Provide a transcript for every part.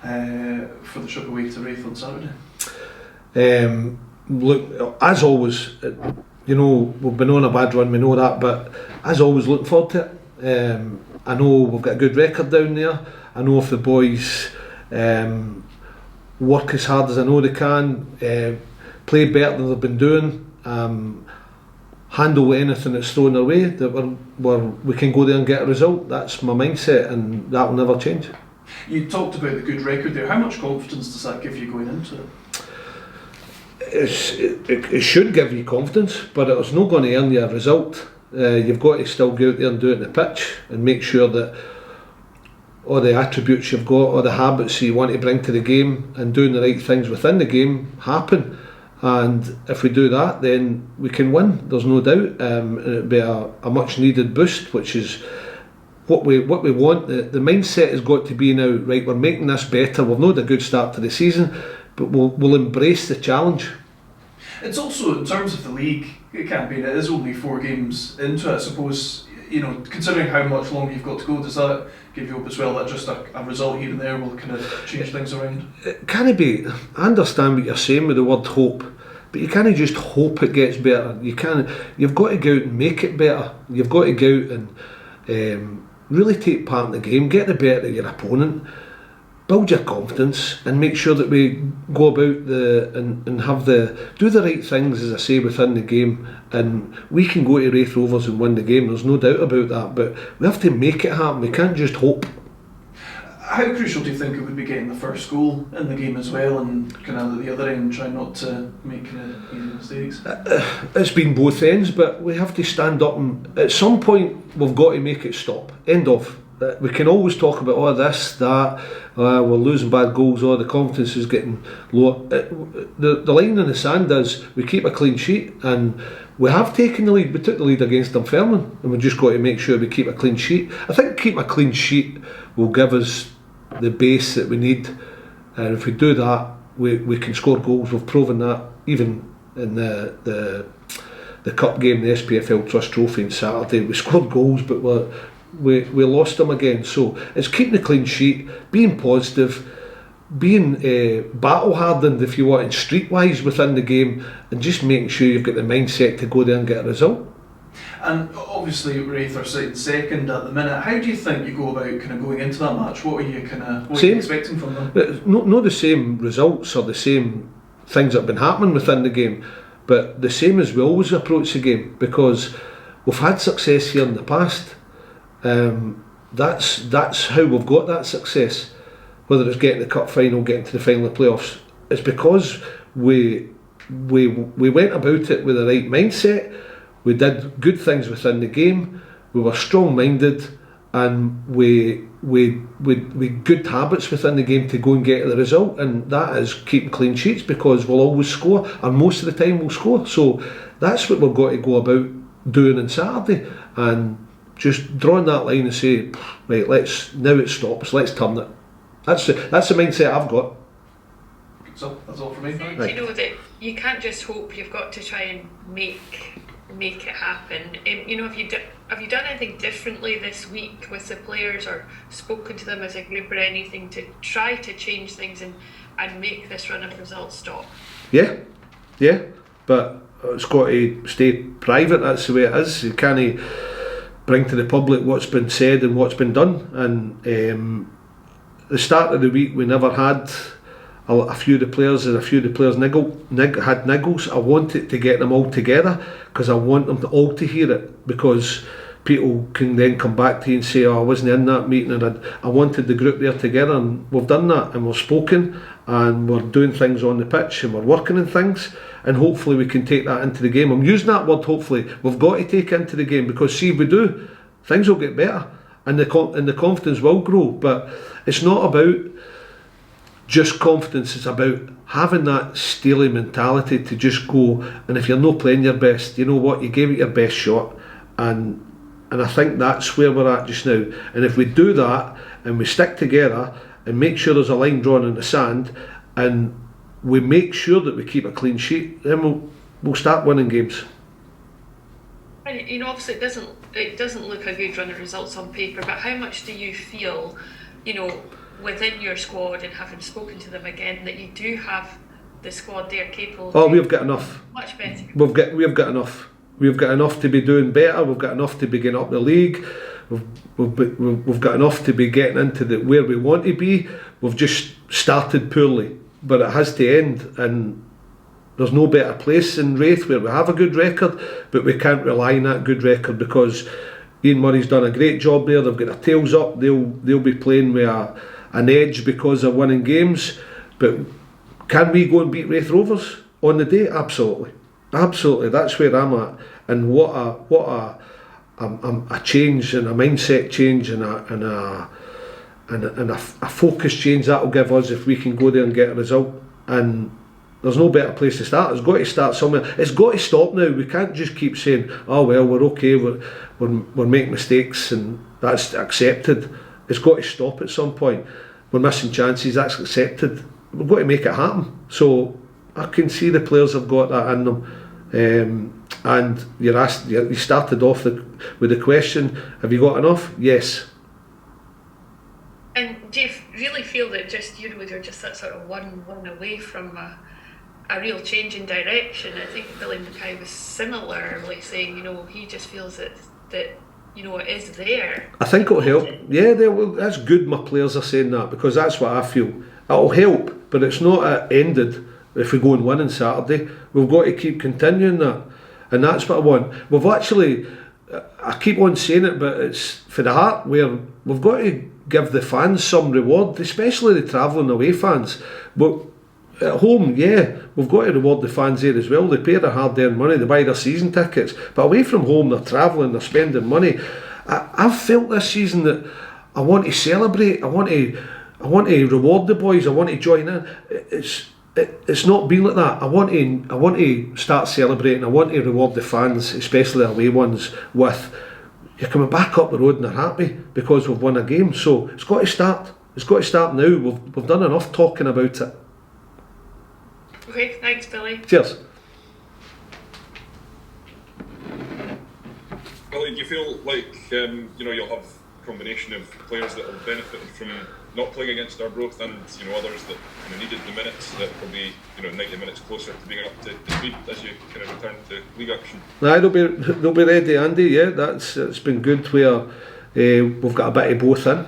for the trip away to Raith on Saturday? Look, as always, we've been on a bad run, we know that, but as always, looking forward to it. I know we've got a good record down there. I know if the boys work as hard as I know they can, play better than they've been doing, handle anything that's thrown their way, that we can go there and get a result. That's my mindset, and that will never change. You talked about the good record there. How much confidence does that give you going into it? It should give you confidence, but it's not going to earn you a result. You've got to still go out there and do it in the pitch and make sure that all the attributes you've got, all the habits you want to bring to the game and doing the right things within the game happen. And if we do that, then we can win, there's no doubt. It'll be a much needed boost, which is what we want. The mindset has got to be now, right, we're making this better, we've not had a good start to the season, but we'll embrace the challenge. It's also, in terms of the league campaign, it is only 4 games into it. I suppose, considering how much longer you've got to go, does that give you hope as well that just a result here and there will kind of change things around? It can't be. I understand what you're saying with the word hope, but you can't just hope it gets better. You've got to go out and make it better. You've got to go out and really take part in the game, get the better of your opponent, build your confidence, and make sure that we go about do the right things, as I say, within the game, and we can go to Raith Rovers and win the game. There's no doubt about that, but we have to make it happen. We can't just hope. How crucial do you think it would be getting the first goal in the game as well, and kind of at the other end trying not to make easy mistakes? It's been both ends, but we have to stand up, and at some point we've got to make it stop. End of. We can always talk about this, that, we're losing bad goals, the confidence is getting low. The line in the sand is we keep a clean sheet, and we have taken the lead. We took the lead against Dunfermline, and we've just got to make sure we keep a clean sheet. I think keep a clean sheet will give us the base that we need, and if we do that, we can score goals. We've proven that even in the cup game, the SPFL Trust Trophy on Saturday. We scored goals, but we lost them again. So it's keeping a clean sheet, being positive, being battle hardened, if you want, and streetwise within the game, and just making sure you've got the mindset to go there and get a result. And obviously Raith are sitting second at the minute. How do you think you go about kind of going into that match? What are you expecting from them? Not the same results or the same things that have been happening within the game, but the same as we always approach the game, because we've had success here in the past. That's how we've got that success, whether it's getting the cup final, getting to the final of playoffs. It's because we went about it with the right mindset. We did good things within the game. We were strong-minded, and we good habits within the game to go and get the result, and that is keeping clean sheets, because we'll always score, and most of the time we'll score. So that's what we've got to go about doing on Saturday, and just drawing that line and say, right, now it stops, let's turn it. That's the mindset I've got. So that's all from me. Right. You know that you can't just hope, you've got to try and make it happen. Have you done anything differently this week with the players, or spoken to them as a group or anything, to try to change things and make this run of results stop? Yeah, but it's got to stay private. That's the way it is. You can't bring to the public what's been said and what's been done. And the start of the week, we never had a few of the players had niggles. I wanted to get them all together, because I want them all to hear it, because people can then come back to you and say, I wasn't in that meeting, and I wanted the group there together, and we've done that, and we've spoken, and we're doing things on the pitch, and we're working on things, and hopefully we can take that into the game. I'm using that word, hopefully. We've got to take it into the game, because see, if we do, things will get better, and the confidence will grow. But it's not about just confidence, it's about having that steely mentality to just go, and if you're not playing your best, you know what, you gave it your best shot, and I think that's where we're at just now. And if we do that, and we stick together, and make sure there's a line drawn in the sand, and we make sure that we keep a clean sheet, then we'll start winning games. And obviously it doesn't look a good run of results on paper, but how much do you feel, within your squad, and having spoken to them again, that you do have the squad there capable. Oh, we've got enough. Much better. We've got enough. We've got enough to be doing better. We've got enough to be getting up the league. We've got enough to be getting into where we want to be. We've just started poorly, but it has to end, and there's no better place in Raith where we have a good record, but we can't rely on that good record because Ian Murray's done a great job there. They've got their tails up. They'll be playing with an edge because of winning games. But can we go and beat Raith Rovers on the day? Absolutely. That's where I'm at. And what a change and a mindset change and a focus change that will give us if we can go there and get a result. And there's no better place to start. It's got to start somewhere. It's got to stop now. We can't just keep saying, "Oh well, we're okay. We're making mistakes and that's accepted." It's got to stop at some point. We're missing chances. That's accepted. We've got to make it happen. So I can see the players have got that in them. And you started off with the question: have you got enough? Yes. And do you really feel that you're just that sort of one away from a real change in direction? I think Billy Mackay was similarly saying, he just feels that it is there. I think it'll help. Yeah, that's good my players are saying that, because that's what I feel. It'll help, but it's not ended if we go and win on Saturday. We've got to keep continuing that, and that's what I want. We've actually, I keep on saying it, but it's for the heart, where we've got to give the fans some reward, especially the travelling away fans. But at home, we've got to reward the fans there as well. They pay their hard-earned money, they buy their season tickets. But away from home, they're travelling, they're spending money. I've felt this season that I want to celebrate. I want to reward the boys. I want to join in. It's not been like that. I want to start celebrating. I want to reward the fans, especially the away ones, with you're coming back up the road and they're happy because we've won a game. So it's got to start. It's got to start now. We've done enough talking about it. Okay, thanks, Billy. Cheers. Billy, do you feel like you'll have a combination of players that have benefited from not playing against Arbroath and others that needed the minutes, that will be 90 minutes closer to being up to speed as you return to league action? Nah, they'll be ready, Andy. Yeah, it's been good where we've got a bit of both in.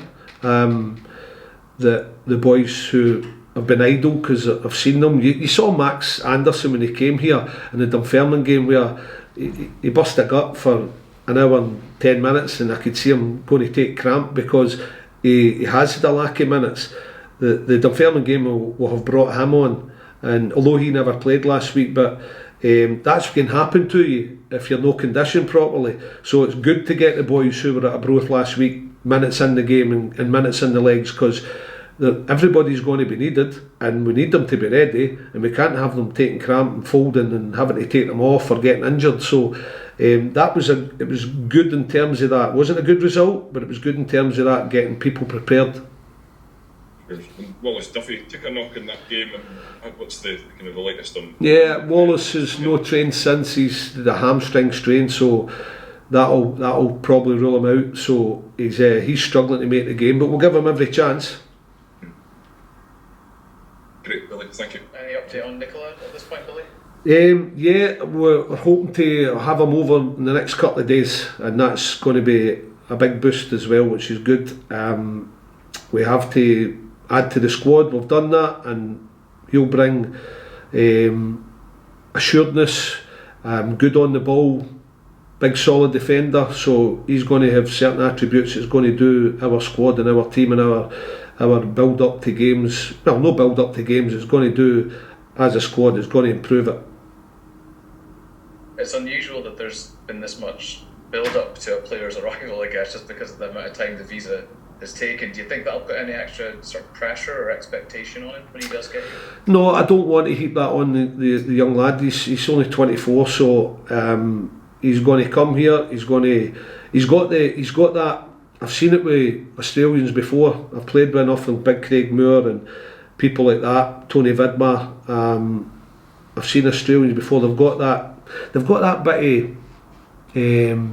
The boys who have been idle, because I've seen them. You saw Max Anderson when he came here in the Dunfermline game, where he bust a gut for an hour and 10 minutes, and I could see him going to take cramp because he has had a lack of minutes. The Dunfermline game will have brought him on, and although he never played last week, but that's what can happen to you if you're not conditioned properly. So it's good to get the boys who were at Arbroath last week minutes in the game and minutes in the legs, because everybody's going to be needed, and we need them to be ready, and we can't have them taking cramp and folding and having to take them off or getting injured. So it was good in terms of that. It wasn't a good result, but it was good in terms of that, getting people prepared. Wallace Duffy took a knock in that game, and what's the latest on? Yeah, Wallace has no trained since. He's the hamstring strain, so that'll probably rule him out. So he's struggling to make the game, but we'll give him every chance. Great, Billy, thank you. Any update on Nicola at this point, Billy? Yeah, we're hoping to have him over in the next couple of days, and that's going to be a big boost as well, which is good. We have to add to the squad. We've done that, and he'll bring assuredness, good on the ball, big solid defender. So he's going to have certain attributes that's going to do our squad and our team and our build up to games. Well, no build up to games. It's going to do as a squad. It's going to improve it. It's unusual that there's been this much build up to a player's arrival, I guess, just because of the amount of time the visa has taken. Do you think that'll put any extra sort of pressure or expectation on him when he does get here? No, I don't want to heap that on the young lad. He's only 24, so he's going to come here. He's got that. I've seen it with Australians before. I've played with enough of Big Craig Moore and people like that, Tony Vidmar. I've seen Australians before. They've got that bit of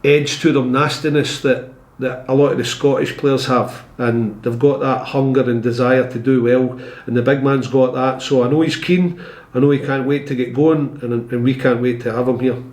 edge to them, nastiness that that a lot of the Scottish players have, and they've got that hunger and desire to do well, and the big man's got that. So I know he's keen, I know he can't wait to get going, and we can't wait to have him here.